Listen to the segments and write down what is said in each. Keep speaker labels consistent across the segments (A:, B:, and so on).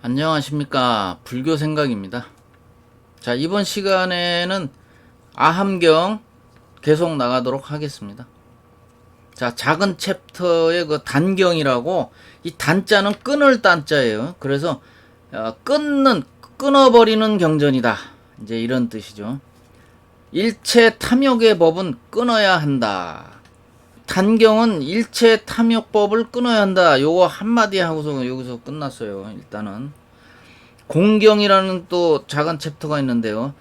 A: 안녕하십니까. 불교 생각입니다. 자, 이번 시간에는 아함경 계속 나가도록 하겠습니다. 자, 작은 챕터의 그 단경이라고, 이 단자는 끊을 단자예요. 그래서 끊어버리는 경전이다, 이제 이런 뜻이죠. 일체 탐욕의 법은 끊어야 한다. 단경은 일체 탐욕법을 끊어야 한다. 요거 한마디 하고서 여기서 끝났어요. 일단은 공경이라는 또 작은 챕터가 있는데요.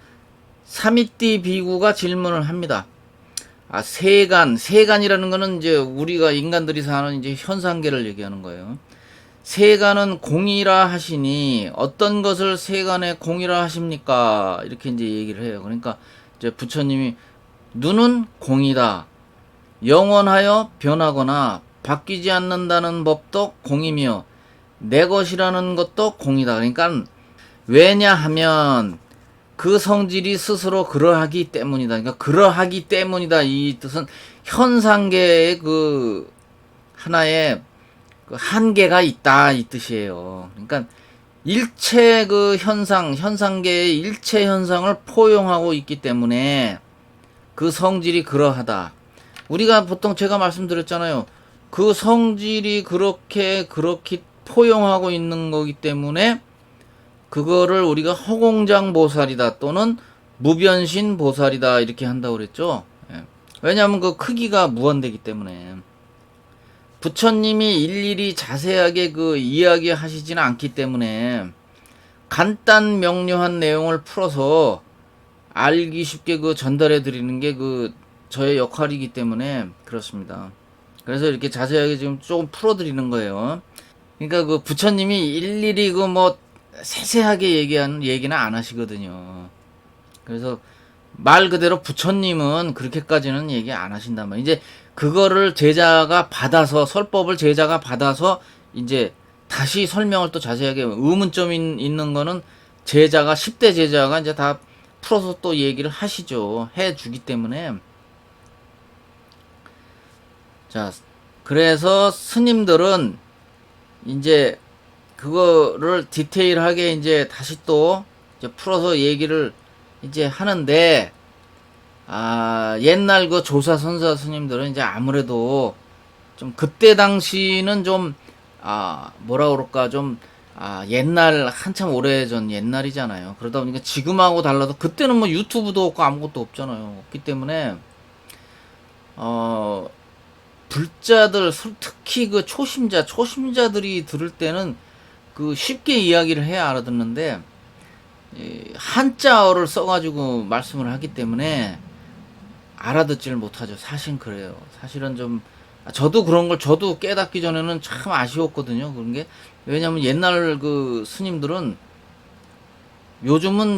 A: 사미띠 비구가 질문을 합니다. 세간이라는 거는 이제 우리가 인간들이 사는 이제 현상계를 얘기하는 거예요. 세간은 공이라 하시니 어떤 것을 세간에 공이라 하십니까? 이렇게 이제 얘기를 해요. 그러니까 이제 부처님이 눈은 공이다. 영원하여 변하거나 바뀌지 않는다는 법도 공이며 내 것이라는 것도 공이다. 그러니까 왜냐하면 그 성질이 스스로 그러하기 때문이다. 그러니까 그러하기 때문이다. 이 뜻은 현상계의 그 하나의 그 한계가 있다, 이 뜻이에요. 그러니까 일체 그 현상계의 일체 현상을 포용하고 있기 때문에 그 성질이 그러하다. 우리가 보통 제가 말씀드렸잖아요. 그 성질이 그렇게 포용하고 있는 거기 때문에 그거를 우리가 허공장 보살이다 또는 무변신 보살이다 이렇게 한다고 그랬죠. 예. 왜냐하면 그 크기가 무한되기 때문에 부처님이 일일이 자세하게 그 이야기하시지는 않기 때문에 간단 명료한 내용을 풀어서 알기 쉽게 그 전달해 드리는 게 그 저의 역할이기 때문에 그렇습니다. 그래서 이렇게 자세하게 지금 조금 풀어 드리는 거예요. 그러니까 그 부처님이 일일이 그 뭐 세세하게 얘기하는 얘기는 안 하시거든요. 그래서 말 그대로 부처님은 그렇게까지는 얘기 안 하신단 말이에요. 이제 그거를 제자가 받아서 설법을 제자가 받아서 이제 다시 설명을 또 자세하게 의문점이 있는 거는 제자가 10대 제자가 이제 다 풀어서 또 얘기를 하시죠. 해 주기 때문에. 자, 그래서 스님들은 이제 그거를 디테일하게 이제 다시 또 이제 풀어서 얘기를 이제 하는데, 옛날 그 조사 선사 스님들은 이제 아무래도 좀 그때 당시는 좀, 뭐라 그럴까, 좀, 옛날, 한참 오래전 옛날이잖아요. 그러다 보니까 지금하고 달라도 그때는 뭐 유튜브도 없고 아무것도 없잖아요. 없기 때문에, 불자들, 특히 그 초심자들이 들을 때는 그 쉽게 이야기를 해야 알아듣는데, 한자어를 써가지고 말씀을 하기 때문에 알아듣지를 못하죠. 사실은 그래요. 사실은 좀, 저도 그런 걸 저도 깨닫기 전에는 참 아쉬웠거든요. 그런 게. 왜냐면 옛날 그 스님들은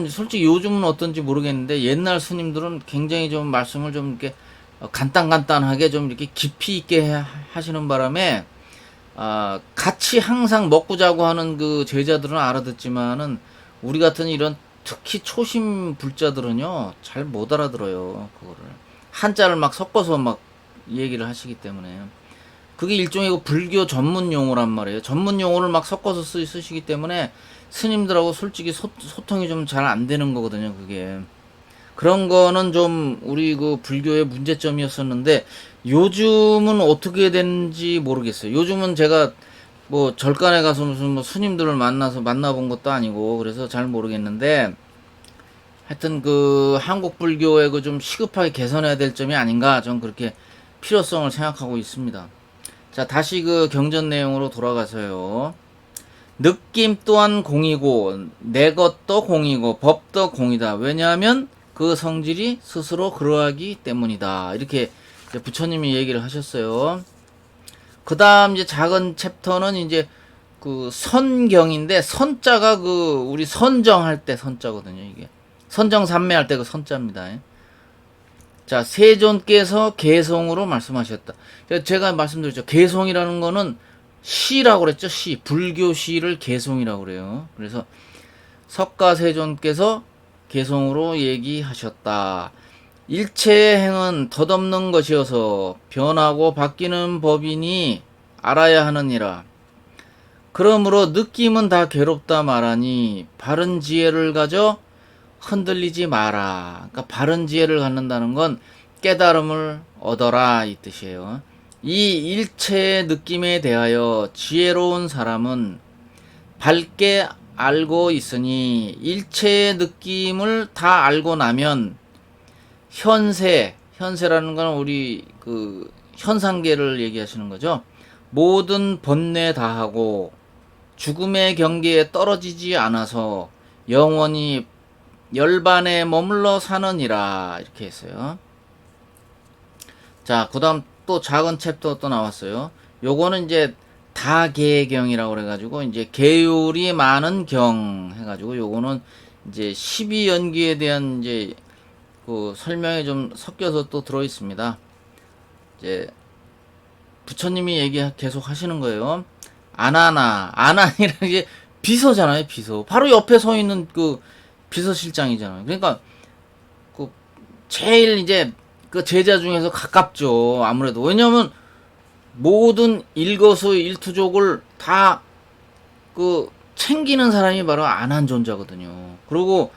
A: 솔직히 요즘은 어떤지 모르겠는데 옛날 스님들은 굉장히 좀 말씀을 좀 이렇게 간단하게 좀 이렇게 깊이 있게 하시는 바람에 같이 항상 먹고 자고 하는 그 제자들은 알아듣지만은 우리 같은 이런 특히 초심 불자들은요 잘 못 알아들어요. 그거를 한자를 막 섞어서 막 얘기를 하시기 때문에 그게 일종의 그 불교 전문 용어란 말이에요. 전문 용어를 막 섞어서 쓰시기 때문에 스님들하고 솔직히 소통이 좀 잘 안 되는 거거든요. 그게 그런 거는 좀 우리 그 불교의 문제점이었었는데 요즘은 어떻게 되는지 모르겠어요. 요즘은 제가 뭐 절간에 가서 무슨 뭐 스님들을 만나본 것도 아니고 그래서 잘 모르겠는데 하여튼 그 한국 불교의 그 좀 시급하게 개선해야 될 점이 아닌가 전 그렇게 필요성을 생각하고 있습니다. 자, 다시 그 경전 내용으로 돌아가서요. 느낌 또한 공이고 내 것도 공이고 법도 공이다. 왜냐하면 그 성질이 스스로 그러하기 때문이다. 이렇게 부처님이 얘기를 하셨어요. 그 다음 이제 작은 챕터는 이제 그 선경인데 선자가 그 우리 선정할 때 선자거든요. 이게 선정산매할 때 그 선자입니다. 자, 세존께서 개송으로 말씀하셨다. 제가 말씀드렸죠. 개송이라는 거는 시라고 그랬죠. 시. 불교 시를 개송이라고 그래요. 그래서 석가세존께서 개송으로 얘기하셨다. 일체의 행은 덧없는 것이어서 변하고 바뀌는 법이니 알아야 하느니라. 그러므로 느낌은 다 괴롭다 말하니 바른 지혜를 가져 흔들리지 마라. 그러니까 바른 지혜를 갖는다는 건 깨달음을 얻어라 이 뜻이에요. 이 일체의 느낌에 대하여 지혜로운 사람은 밝게 알고 있으니 일체의 느낌을 다 알고 나면 현세라는 건 우리 그 현상계를 얘기하시는 거죠. 모든 번뇌 다하고 죽음의 경계에 떨어지지 않아서 영원히 열반에 머물러 사느니라 이렇게 했어요. 자, 그 다음 또 작은 챕터 또 나왔어요. 요거는 이제 다계경이라고 그래가지고 이제 계율이 많은 경 해가지고 요거는 이제 12연기에 대한 이제 그 설명이 좀 섞여서 또 들어 있습니다. 이제 부처님이 얘기 계속 하시는 거예요. 아난이라는 게 비서잖아요, 비서. 바로 옆에 서 있는 그 비서실장이잖아요. 그러니까 그 제일 이제 그 제자 중에서 가깝죠. 아무래도 왜냐면 모든 일거수일투족을 다 그 챙기는 사람이 바로 아난존자거든요. 그리고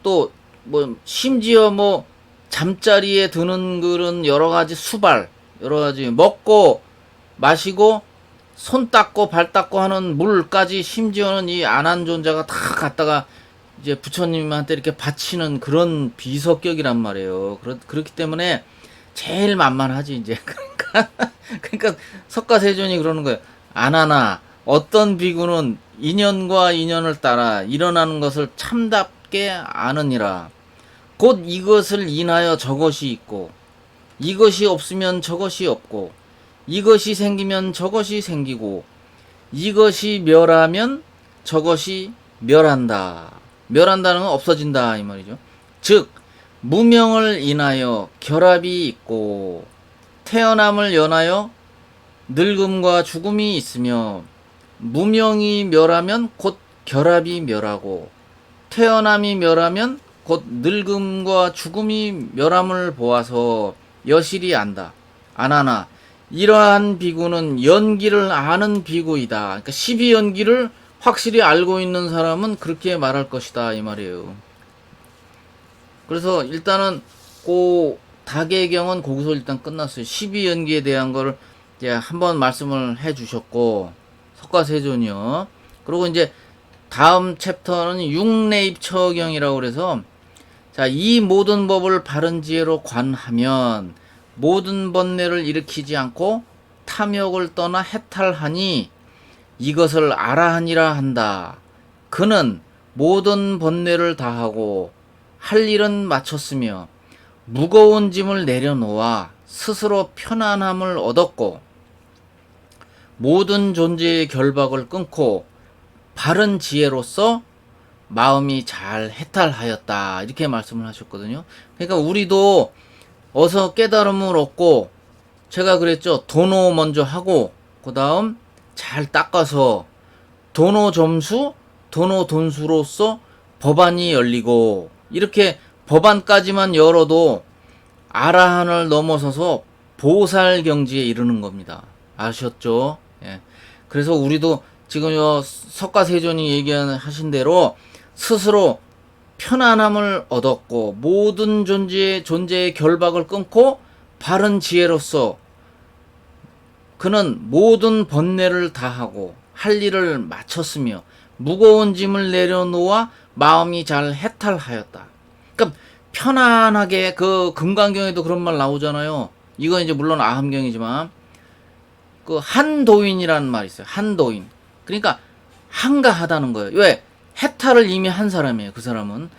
A: 또 뭐 심지어 뭐 잠자리에 드는 그런 여러 가지 수발, 여러 가지 먹고 마시고 손 닦고 발 닦고 하는 물까지 심지어는 이 아난존자가 다 갖다가 이제 부처님한테 이렇게 바치는 그런 비서격이란 말이에요. 그렇기 때문에 제일 만만하지 이제. 그러니까 석가세존이 그러는 거예요. 아나나 어떤 비구는 인연과 인연을 따라 일어나는 것을 참답게 아느니라. 곧 이것을 인하여 저것이 있고 이것이 없으면 저것이 없고 이것이 생기면 저것이 생기고 이것이 멸하면 저것이 멸한다. 멸한다는 건 없어진다 이 말이죠. 즉 무명을 인하여 결합이 있고 태어남을 연하여 늙음과 죽음이 있으며 무명이 멸하면 곧 결합이 멸하고 태어남이 멸하면 곧 늙음과 죽음이 멸함을 보아서 여실히 안다. 아나나 이러한 비구는 연기를 아는 비구이다. 그러니까 12연기를 확실히 알고 있는 사람은 그렇게 말할 것이다 이 말이에요. 그래서 일단은 그 다계경은 거기서 일단 끝났어요. 12연기에 대한 거를 이제 한번 말씀을 해 주셨고 석가세존이요. 그리고 이제 다음 챕터는 육내입처경이라고 그래서 자, 이 모든 법을 바른 지혜로 관하면 모든 번뇌를 일으키지 않고 탐욕을 떠나 해탈하니 이것을 알아하니라 한다. 그는 모든 번뇌를 다하고 할 일은 마쳤으며 무거운 짐을 내려놓아 스스로 편안함을 얻었고 모든 존재의 결박을 끊고 바른 지혜로서 마음이 잘 해탈하였다. 이렇게 말씀을 하셨거든요. 그러니까 우리도 어서 깨달음을 얻고 제가 그랬죠. 도노 먼저 하고 그 다음 잘 닦아서 도노 점수, 도노 돈수로서 법안이 열리고 이렇게 법안까지만 열어도 아라한을 넘어서서 보살 경지에 이르는 겁니다. 아셨죠? 예. 그래서 우리도 지금 요 석가세존이 얘기하신 대로 스스로 편안함을 얻었고 모든 존재의 결박을 끊고 바른 지혜로서 그는 모든 번뇌를 다하고 할 일을 마쳤으며 무거운 짐을 내려놓아 마음이 잘 해탈하였다. 그러니까 편안하게 그 금강경에도 그런 말 나오잖아요. 이건 이제 물론 아함경이지만 그 한도인이라는 말이 있어요. 한도인. 그러니까 한가하다는 거예요. 왜? 해탈을 이미 한 사람이에요. 그 사람은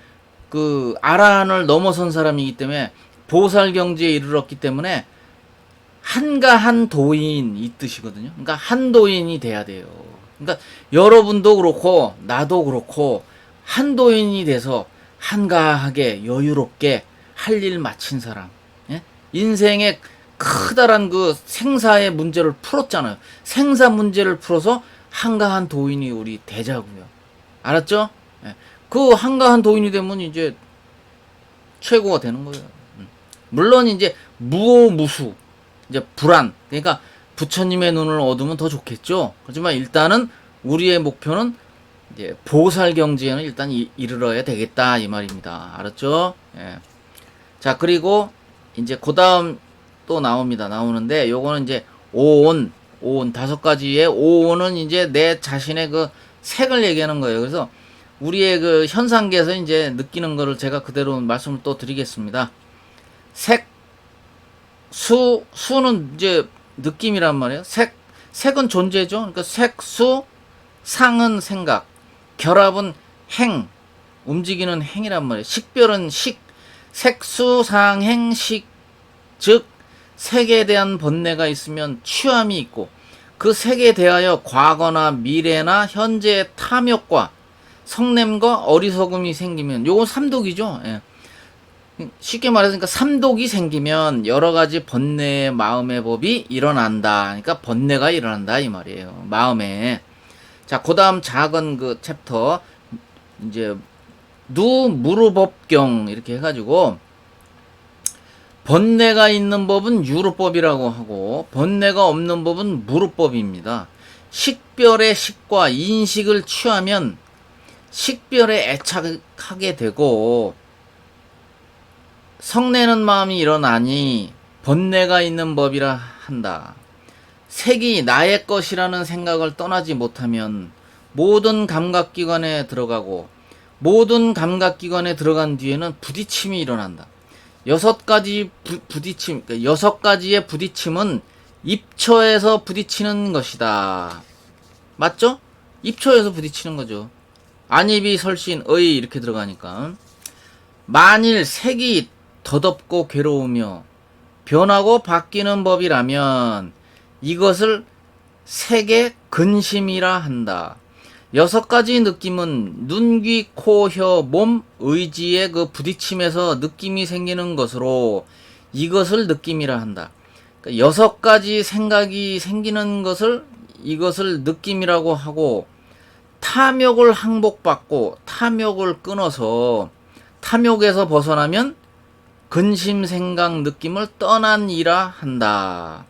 A: 그 아라한을 넘어선 사람이기 때문에 보살 경지에 이르렀기 때문에 한가한 도인 이 뜻이거든요. 그러니까 한도인이 돼야 돼요. 그러니까 여러분도 그렇고 나도 그렇고 한도인이 돼서 한가하게 여유롭게 할 일 마친 사람. 예? 인생의 커다란 그 생사의 문제를 풀었잖아요. 생사 문제를 풀어서 한가한 도인이 우리 되자고요. 알았죠? 예. 그 한가한 도인이 되면 이제 최고가 되는 거예요. 물론 이제 무오무수 이제 불안. 그러니까 부처님의 눈을 얻으면 더 좋겠죠. 하지만 일단은 우리의 목표는 이제 보살 경지에는 일단 이르러야 되겠다 이 말입니다. 알았죠? 예. 자, 그리고 이제 그 다음 또 나오는데 요거는 이제 오온 다섯 가지의 오온은 이제 내 자신의 그 색을 얘기하는 거예요. 그래서 우리의 그 현상계에서 이제 느끼는 거를 제가 그대로 말씀을 또 드리겠습니다. 수는 이제 느낌이란 말이에요. 색은 존재죠. 그러니까 색수, 상은 생각, 결합은 행, 움직이는 행이란 말이에요. 식별은 색수상행식, 즉 색에 대한 번뇌가 있으면 취함이 있고 그 색에 대하여 과거나 미래나 현재의 탐욕과 성냄과 어리석음이 생기면 요거 삼독이죠. 예. 쉽게 말해서 삼독이 생기면 여러 가지 번뇌의 마음의 법이 일어난다. 그러니까 번뇌가 일어난다 이 말이에요. 마음에. 자, 그다음 작은 그 챕터 이제 누무르법경 이렇게 해가지고 번뇌가 있는 법은 유르법이라고 하고 번뇌가 없는 법은 무르법입니다. 식별의 식과 인식을 취하면 식별에 애착하게 되고 성내는 마음이 일어나니 번뇌가 있는 법이라 한다. 색이 나의 것이라는 생각을 떠나지 못하면 모든 감각기관에 들어가고 모든 감각기관에 들어간 뒤에는 부딪힘이 일어난다. 여섯 가지의 부딪힘은 입처에서 부딪히는 것이다. 맞죠? 입처에서 부딪히는 거죠. 안입이 설신, 의 이렇게 들어가니까. 만일 색이 더덥고 괴로우며 변하고 바뀌는 법이라면 이것을 색의 근심이라 한다. 여섯 가지 느낌은 눈, 귀, 코, 혀, 몸, 의지의 그 부딪힘에서 느낌이 생기는 것으로 이것을 느낌이라 한다. 그러니까 여섯 가지 생각이 생기는 것을 이것을 느낌이라고 하고 탐욕을 항복받고 탐욕을 끊어서 탐욕에서 벗어나면 근심, 생각, 느낌을 떠난 이라 한다.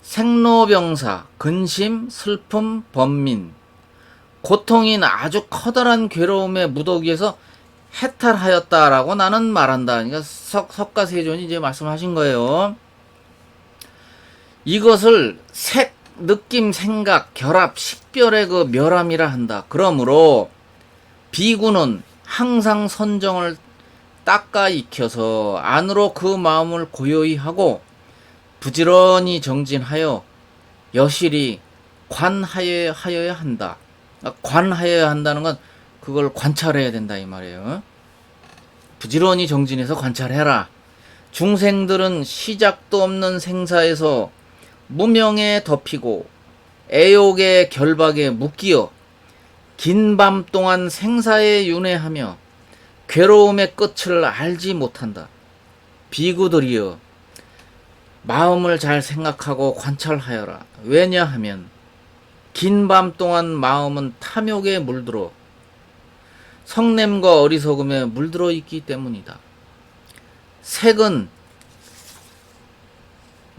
A: 생로병사, 근심, 슬픔, 번민, 고통인 아주 커다란 괴로움의 무더기에서 해탈하였다라고 나는 말한다. 그러니까 석가세존이 이제 말씀하신 거예요. 이것을 색, 느낌, 생각, 결합, 식별의 그 멸함이라 한다. 그러므로 비구는 항상 선정을 닦아 익혀서 안으로 그 마음을 고요히 하고 부지런히 정진하여 여실히 관하여야 한다. 관하여야 한다는 건 그걸 관찰해야 된다 이 말이에요. 부지런히 정진해서 관찰해라. 중생들은 시작도 없는 생사에서 무명에 덮이고 애욕의 결박에 묶이어 긴 밤 동안 생사에 윤회하며 괴로움의 끝을 알지 못한다. 비구들이여 마음을 잘 생각하고 관찰하여라. 왜냐하면 긴 밤 동안 마음은 탐욕에 물들어 성냄과 어리석음에 물들어 있기 때문이다. 색은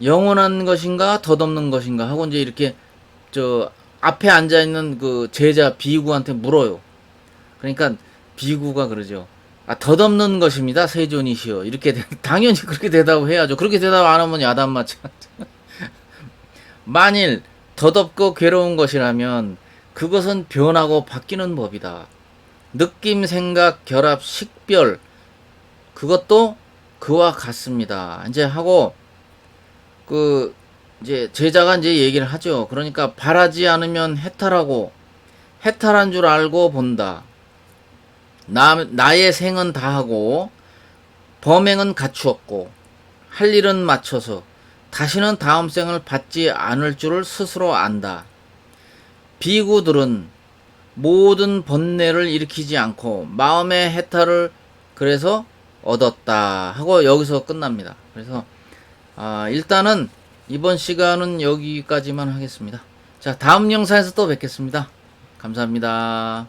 A: 영원한 것인가 덧없는 것인가 하고 이제 이렇게 저 앞에 앉아 있는 그 제자 비구한테 물어요. 그러니까 비구가 그러죠. 덧없는 것입니다. 세존이시여. 이렇게 당연히 그렇게 대답을 해야죠. 그렇게 대답 안 하면 야단맞죠. 만일 덧없고 괴로운 것이라면 그것은 변하고 바뀌는 법이다. 느낌, 생각, 결합, 식별 그것도 그와 같습니다. 이제 하고 그 이제 제자가 이제 얘기를 하죠. 그러니까 바라지 않으면 해탈하고 해탈한 줄 알고 본다. 나의 생은 다하고 범행은 갖추었고 할 일은 마쳐서 다시는 다음 생을 받지 않을 줄을 스스로 안다. 비구들은 모든 번뇌를 일으키지 않고 마음의 해탈을 그래서 얻었다 하고 여기서 끝납니다. 그래서 일단은 이번 시간은 여기까지만 하겠습니다. 자, 다음 영상에서 또 뵙겠습니다. 감사합니다.